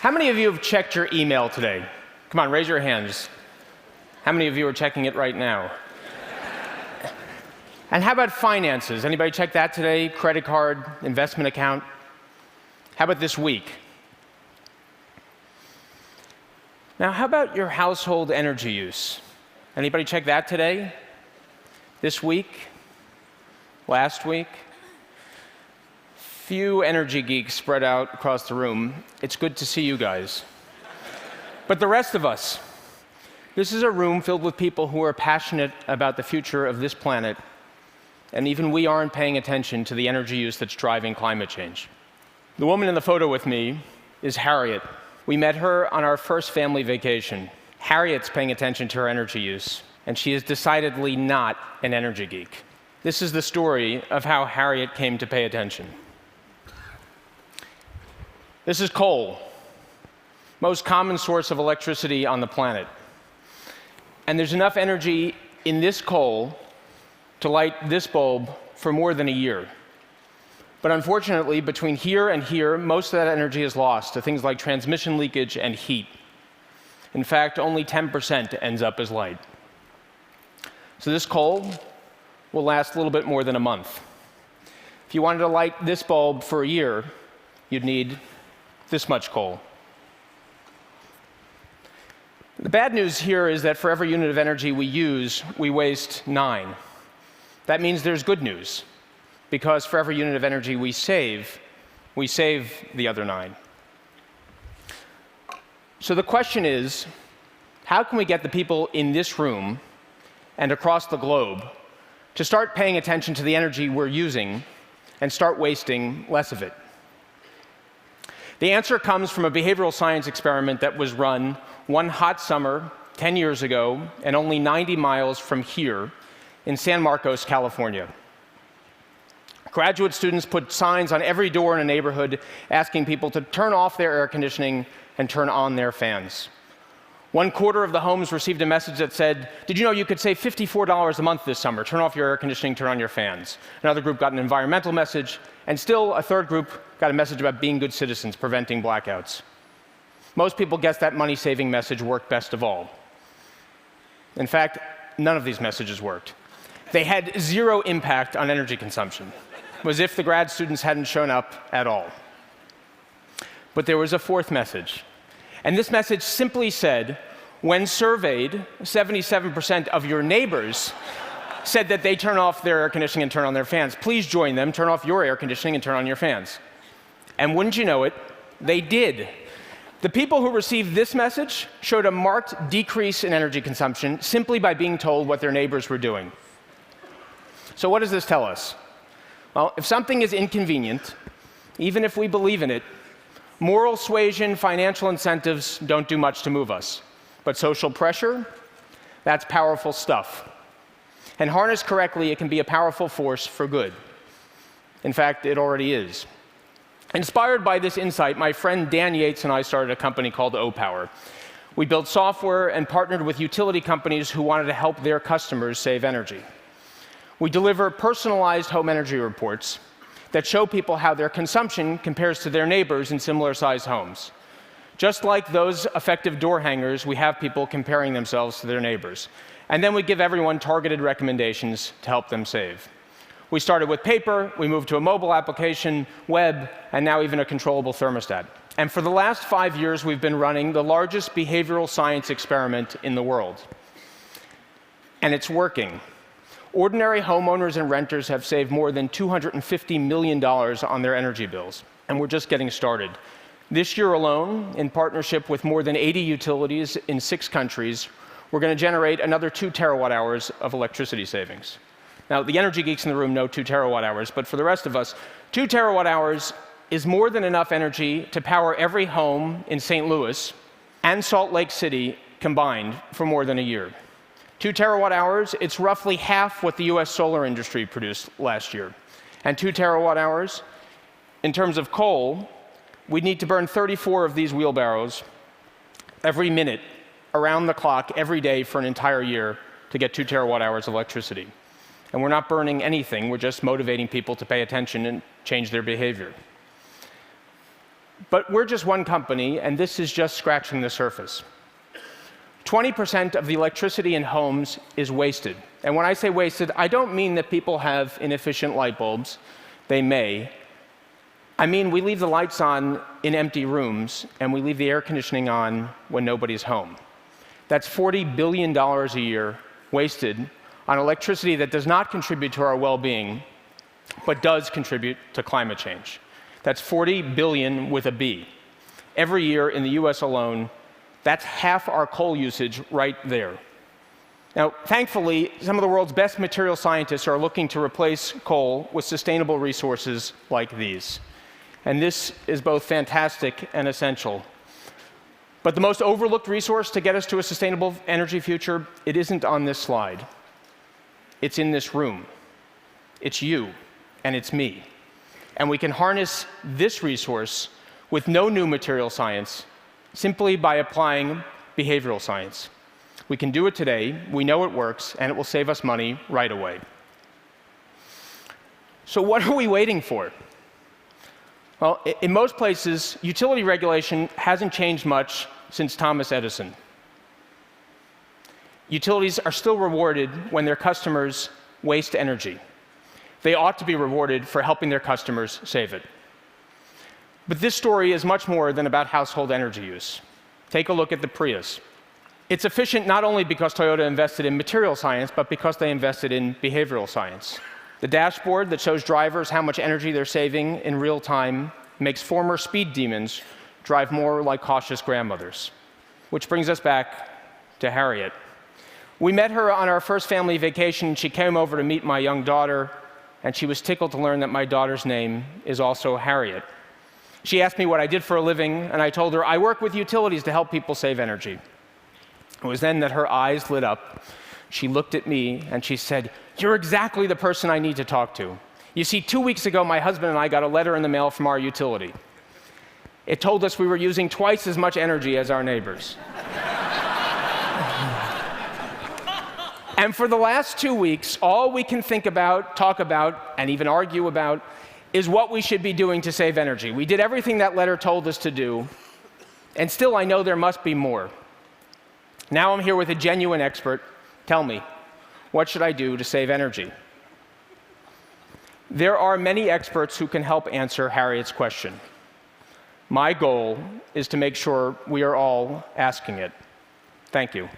How many of you have checked your email today? Come on, raise your hands. How many of you are checking it right now? And how about finances? Anybody check that today? Credit card, investment account? How about this week? Now, how about your household energy use? Anybody check that today? This week? Last week? Few energy geeks spread out across the room. It's good to see you guys. But the rest of us, this is a room filled with people who are passionate about the future of this planet, and even we aren't paying attention to the energy use that's driving climate change. The woman in the photo with me is Harriet. We met her on our first family vacation. Harriet's paying attention to her energy use, and she is decidedly not an energy geek. This is the story of how Harriet came to pay attention. This is coal, most common source of electricity on the planet. And there's enough energy in this coal to light this bulb for more than a year. But unfortunately, between here and here, most of that energy is lost to things like transmission leakage and heat. In fact, only 10% ends up as light. So this coal will last a little bit more than a month. If you wanted to light this bulb for a year, you'd need this much coal. The bad news here is that for every unit of energy we use, we waste 9. That means there's good news, because for every unit of energy we save the other 9. So the question is, how can we get the people in this room and across the globe to start paying attention to the energy we're using and start wasting less of it? The answer comes from a behavioral science experiment that was run one hot summer 10 years ago and only 90 miles from here in San Marcos, California. Graduate students put signs on every door in a neighborhood asking people to turn off their air conditioning and turn on their fans. 1/4 of the homes received a message that said, "Did you know you could save $54 a month this summer? Turn off your air conditioning, turn on your fans." Another group got an environmental message, and still a third group got a message about being good citizens, preventing blackouts. Most people guessed that money-saving message worked best of all. In fact, none of these messages worked. They had zero impact on energy consumption. It was as if the grad students hadn't shown up at all. But there was a fourth message. And this message simply said, when surveyed, 77% of your neighbors said that they turn off their air conditioning and turn on their fans. Please join them, turn off your air conditioning and turn on your fans. And wouldn't you know it, they did. The people who received this message showed a marked decrease in energy consumption simply by being told what their neighbors were doing. So what does this tell us? Well, if something is inconvenient, even if we believe in it, moral suasion, financial incentives don't do much to move us. But social pressure, that's powerful stuff. And harnessed correctly, it can be a powerful force for good. In fact, it already is. Inspired by this insight, my friend Dan Yates and I started a company called O-Power. We built software and partnered with utility companies who wanted to help their customers save energy. We deliver personalized home energy reports that show people how their consumption compares to their neighbors in similar-sized homes. Just like those effective door hangers, we have people comparing themselves to their neighbors. And then we give everyone targeted recommendations to help them save. We started with paper, we moved to a mobile application, web, and now even a controllable thermostat. And for the last 5 years, we've been running the largest behavioral science experiment in the world. And it's working. Ordinary homeowners and renters have saved more than $250 million on their energy bills, and we're just getting started. This year alone, in partnership with more than 80 utilities in 6 countries, we're going to generate another 2 terawatt-hours of electricity savings. Now, the energy geeks in the room know 2 terawatt-hours, but for the rest of us, 2 terawatt-hours is more than enough energy to power every home in St. Louis and Salt Lake City combined for more than a year. 2 terawatt-hours, it's roughly half what the US solar industry produced last year. And 2 terawatt-hours, in terms of coal, we need to burn 34 of these wheelbarrows every minute, around the clock, every day for an entire year to get 2 terawatt-hours of electricity. And we're not burning anything, we're just motivating people to pay attention and change their behavior. But we're just one company, and this is just scratching the surface. 20% of the electricity in homes is wasted. And when I say wasted, I don't mean that people have inefficient light bulbs. They may. I mean we leave the lights on in empty rooms, and we leave the air conditioning on when nobody's home. That's $40 billion a year wasted on electricity that does not contribute to our well-being, but does contribute to climate change. That's 40 billion with a B. Every year in the US alone, that's half our coal usage right there. Now, thankfully, some of the world's best material scientists are looking to replace coal with sustainable resources like these. And this is both fantastic and essential. But the most overlooked resource to get us to a sustainable energy future, it isn't on this slide. It's in this room. It's you, and it's me. And we can harness this resource with no new material science, simply by applying behavioral science. We can do it today, we know it works, and it will save us money right away. So what are we waiting for? Well, in most places, utility regulation hasn't changed much since Thomas Edison. Utilities are still rewarded when their customers waste energy. They ought to be rewarded for helping their customers save it. But this story is much more than about household energy use. Take a look at the Prius. It's efficient not only because Toyota invested in material science, but because they invested in behavioral science. The dashboard that shows drivers how much energy they're saving in real time makes former speed demons drive more like cautious grandmothers. Which brings us back to Harriet. We met her on our first family vacation. She came over to meet my young daughter, and she was tickled to learn that my daughter's name is also Harriet. She asked me what I did for a living, and I told her I work with utilities to help people save energy. It was then that her eyes lit up. She looked at me and she said, "You're exactly the person I need to talk to. You see, 2 weeks ago, my husband and I got a letter in the mail from our utility. It told us we were using twice as much energy as our neighbors." And for the last 2 weeks, all we can think about, talk about, and even argue about is what we should be doing to save energy. We did everything that letter told us to do, and still I know there must be more. Now I'm here with a genuine expert. Tell me, what should I do to save energy? There are many experts who can help answer Harriet's question. My goal is to make sure we are all asking it. Thank you.